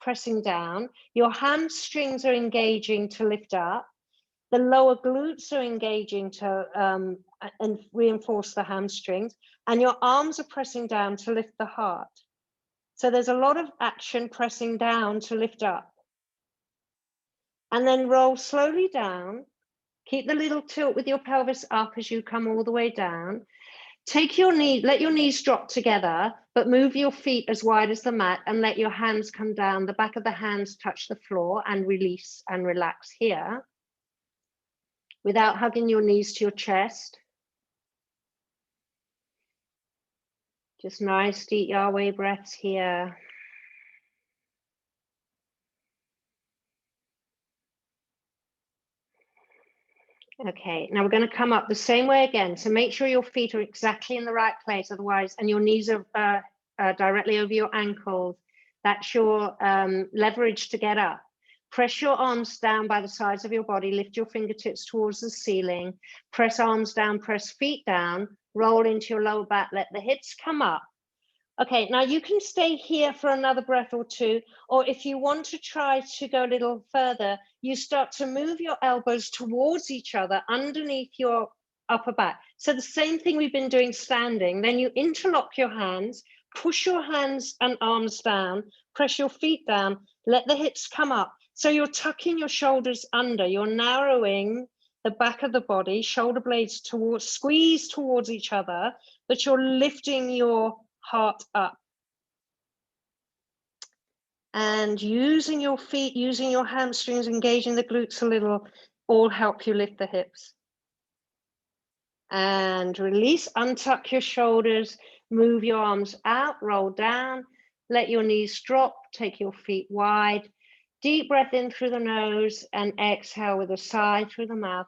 pressing down. Your hamstrings are engaging to lift up. The lower glutes are engaging to and reinforce the hamstrings, and your arms are pressing down to lift the heart. So there's a lot of action pressing down to lift up. And then roll slowly down. Keep the little tilt with your pelvis up as you come all the way down. Take your knee, let your knees drop together, but move your feet as wide as the mat and let your hands come down. The back of the hands touch the floor and release and relax here without hugging your knees to your chest. Just nice deep YahWeh breaths here. Okay, now we're going to come up the same way again. So make sure your feet are exactly in the right place, otherwise, and your knees are directly over your ankles. That's your leverage to get up. Press your arms down by the sides of your body. Lift your fingertips towards the ceiling. Press arms down, press feet down. Roll into your lower back. Let the hips come up. Okay, now you can stay here for another breath or two, or if you want to try to go a little further, you start to move your elbows towards each other underneath your upper back. So the same thing we've been doing standing, then you interlock your hands, push your hands and arms down, press your feet down, let the hips come up. So you're tucking your shoulders under, you're narrowing the back of the body, shoulder blades towards, squeeze towards each other, but you're lifting your heart up. And using your feet, using your hamstrings, engaging the glutes a little, all help you lift the hips. And release, untuck your shoulders, move your arms out, roll down, let your knees drop, take your feet wide. Deep breath in through the nose and exhale with a sigh through the mouth.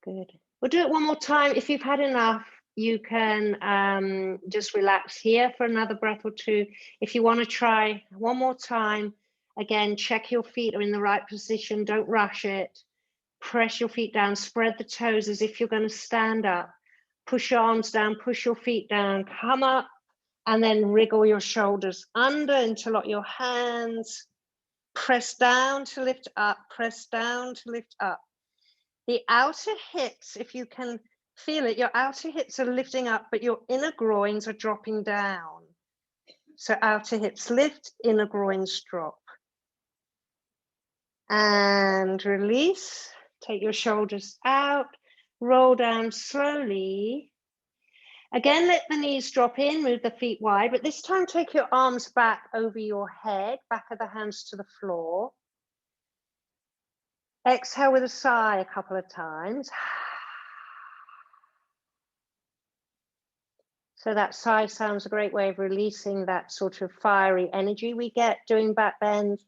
Good. We'll do it one more time. If you've had enough, you can just relax here for another breath or two. If you want to try one more time, again, check your feet are in the right position. Don't rush it. Press your feet down, spread the toes as if you're going to stand up. Push your arms down, push your feet down, come up, and then wriggle your shoulders under, interlock your hands. Press down to lift up, press down to lift up. The outer hips, if you can feel it, your outer hips are lifting up, but your inner groins are dropping down. So outer hips lift, inner groins drop. And release. Take your shoulders out, roll down slowly. Again, let the knees drop in, move the feet wide, but this time take your arms back over your head, back of the hands to the floor. Exhale with a sigh a couple of times. So that sigh sounds a great way of releasing that sort of fiery energy we get doing back bends,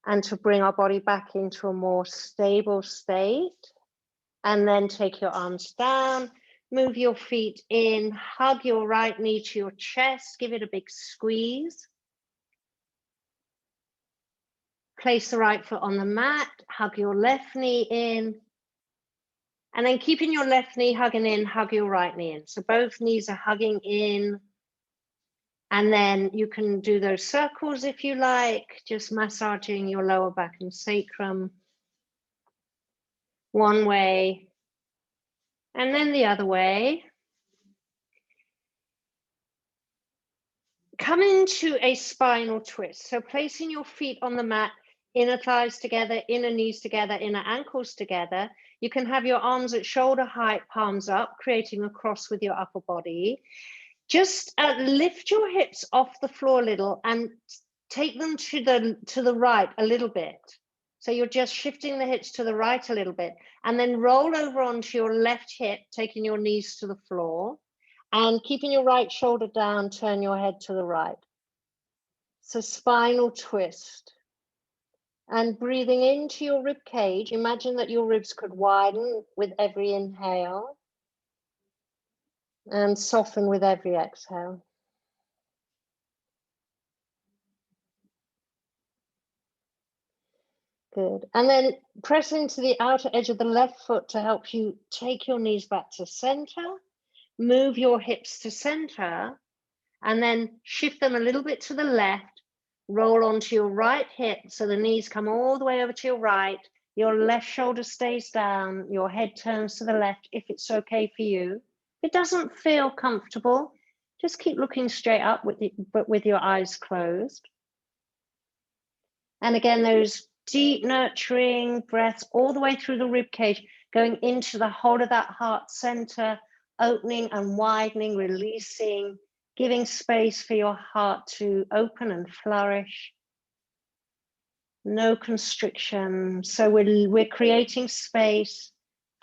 and to bring our body back into a more stable state. And then take your arms down, move your feet in, hug your right knee to your chest, give it a big squeeze. Place the right foot on the mat, hug your left knee in, and then keeping your left knee hugging in, hug your right knee in. So both knees are hugging in, and then you can do those circles if you like, just massaging your lower back and sacrum one way, and then the other way. Come into a spinal twist. So placing your feet on the mat, inner thighs together, inner knees together, inner ankles together. You can have your arms at shoulder height, palms up, creating a cross with your upper body. Just lift your hips off the floor a little and take them to the right a little bit. So you're just shifting the hips to the right a little bit, and then roll over onto your left hip, taking your knees to the floor. And keeping your right shoulder down, turn your head to the right. So spinal twist. And breathing into your rib cage, imagine that your ribs could widen with every inhale and soften with every exhale. Good. And then press into the outer edge of the left foot to help you take your knees back to center. Move your hips to center, and then shift them a little bit to the left. Roll onto your right hip so the knees come all the way over to your right. Your left shoulder stays down. Your head turns to the left if it's okay for you. If it doesn't feel comfortable, just keep looking straight up but with your eyes closed. And again, those deep nurturing breaths all the way through the rib cage, going into the whole of that heart center, opening and widening, releasing, giving space for your heart to open and flourish. No constriction. So we're creating space,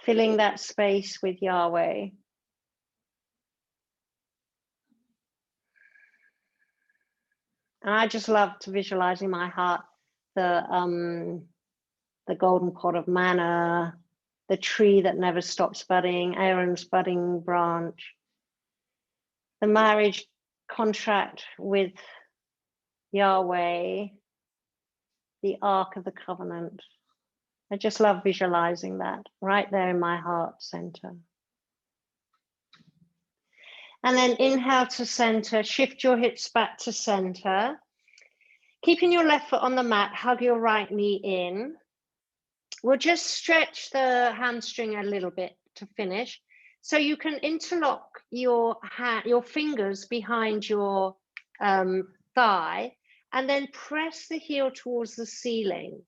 filling that space with YahWeh. And I just love to visualize in my heart the golden pot of manna, the tree that never stops budding, Aaron's budding branch, the marriage contract with YahWeh, the Ark of the Covenant. I just love visualizing that right there in my heart center. And then inhale to center, shift your hips back to center. Keeping your left foot on the mat, hug your right knee in. We'll just stretch the hamstring a little bit to finish. So you can interlock your fingers behind your thigh, and then press the heel towards the ceiling.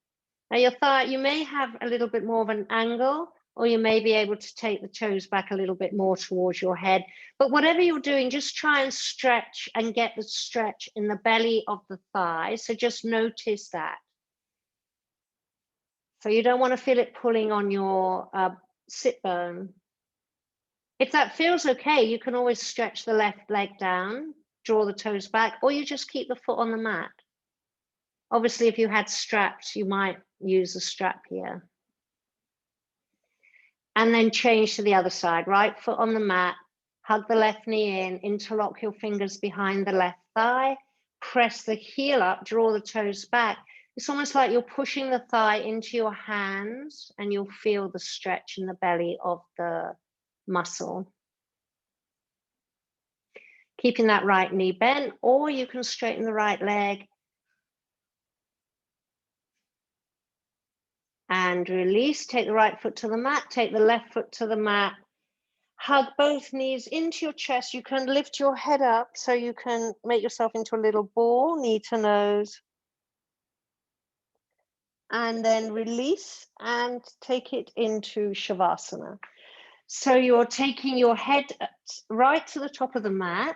Now your thigh, you may have a little bit more of an angle, or you may be able to take the toes back a little bit more towards your head. But whatever you're doing, just try and stretch and get the stretch in the belly of the thigh. So just notice that. So you don't want to feel it pulling on your sit bone. If that feels okay, you can always stretch the left leg down, draw the toes back, or you just keep the foot on the mat. Obviously, if you had straps, you might use a strap here. And then change to the other side, right foot on the mat, hug the left knee in, interlock your fingers behind the left thigh, press the heel up, draw the toes back. It's almost like you're pushing the thigh into your hands, and you'll feel the stretch in the belly of the muscle. Keeping that right knee bent, or you can straighten the right leg. And release, take the right foot to the mat, take the left foot to the mat. Hug both knees into your chest. You can lift your head up so you can make yourself into a little ball, knee to nose. and then release and take it into Shavasana. So you're taking your head right to the top of the mat,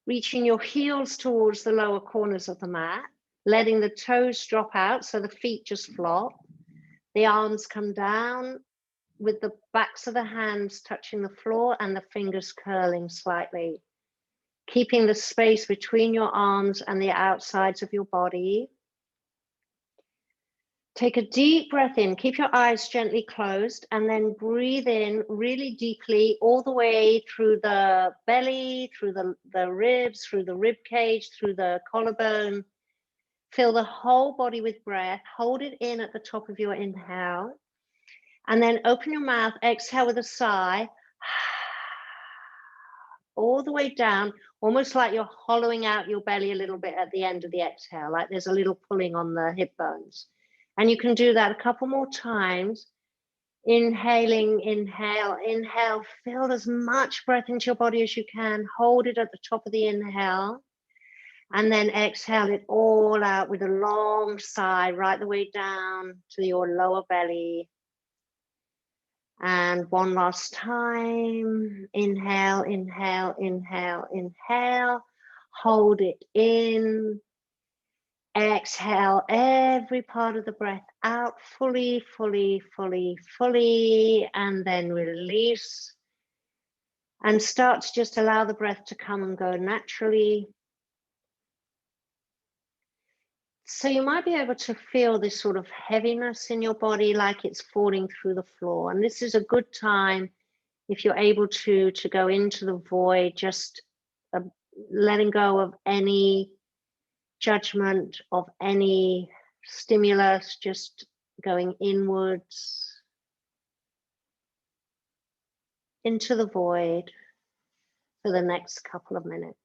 reaching your heels towards the lower corners of the mat, letting the toes drop out so the feet just flop. The arms come down with the backs of the hands touching the floor and the fingers curling slightly, keeping the space between your arms and the outsides of your body. Take a deep breath in, keep your eyes gently closed, and then breathe in really deeply all the way through the belly, through the ribs, through the rib cage, through the collarbone. Fill the whole body with breath. Hold it in at the top of your inhale. And then open your mouth, exhale with a sigh, all the way down, almost like you're hollowing out your belly a little bit at the end of the exhale, like there's a little pulling on the hip bones. And you can do that a couple more times. Inhaling, inhale, inhale, fill as much breath into your body as you can. Hold it at the top of the inhale. And then exhale it all out with a long sigh right the way down to your lower belly. And one last time. Inhale, inhale, inhale, inhale. Hold it in. Exhale every part of the breath out fully, fully, fully, fully, and then release. And start to just allow the breath to come and go naturally. So you might be able to feel this sort of heaviness in your body, like it's falling through the floor. And this is a good time, if you're able to go into the void, just letting go of any judgment, of any stimulus, just going inwards into the void for the next couple of minutes.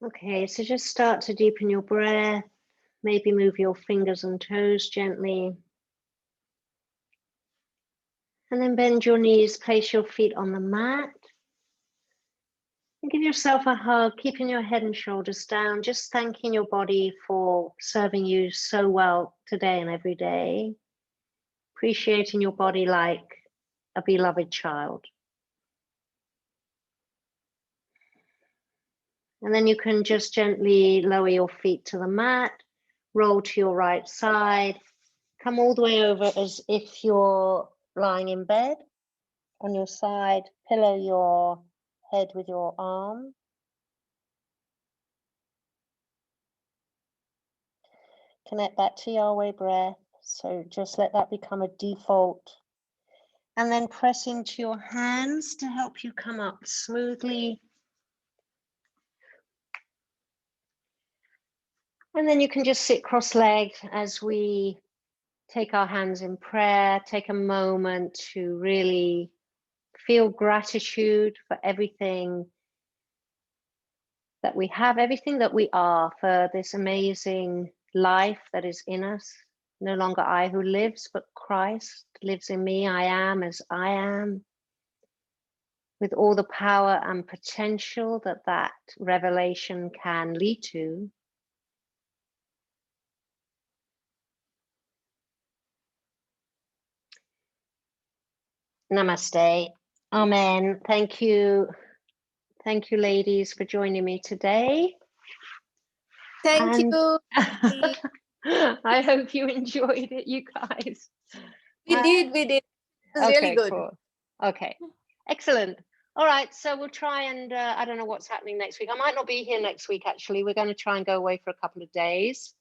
Okay, so just start to deepen your breath. Maybe move your fingers and toes gently. And then bend your knees, place your feet on the mat. And give yourself a hug, keeping your head and shoulders down, just thanking your body for serving you so well today and every day. Appreciating your body like a beloved child. And then you can just gently lower your feet to the mat, roll to your right side, come all the way over as if you're lying in bed on your side, pillow your head with your arm. Connect back to YahWeh breath. So just let that become a default. And then press into your hands to help you come up smoothly. And then you can just sit cross-legged as we take our hands in prayer, take a moment to really feel gratitude for everything that we have, everything that we are, for this amazing life that is in us. No longer I who lives, but Christ lives in me. I am as I am, with all the power and potential that that revelation can lead to. Namaste. Amen. Thank you. Thank you, ladies, for joining me today. Thank you. I hope you enjoyed it, you guys. We did. It was really good. Cool. Okay, excellent. All right, so we'll try and, I don't know what's happening next week. I might not be here next week, actually. We're going to try and go away for a couple of days.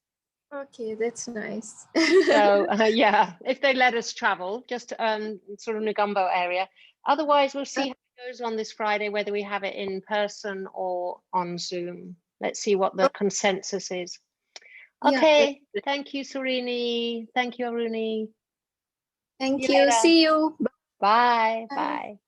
Okay, that's nice. So, yeah, if they let us travel, just sort of Negumbo area. Otherwise, we'll see how it goes on this Friday, whether we have it in person or on Zoom. Let's see what the consensus is. Okay, yeah. Thank you, Surini. Thank you, Aruni. Thank you. See you. Bye. Bye.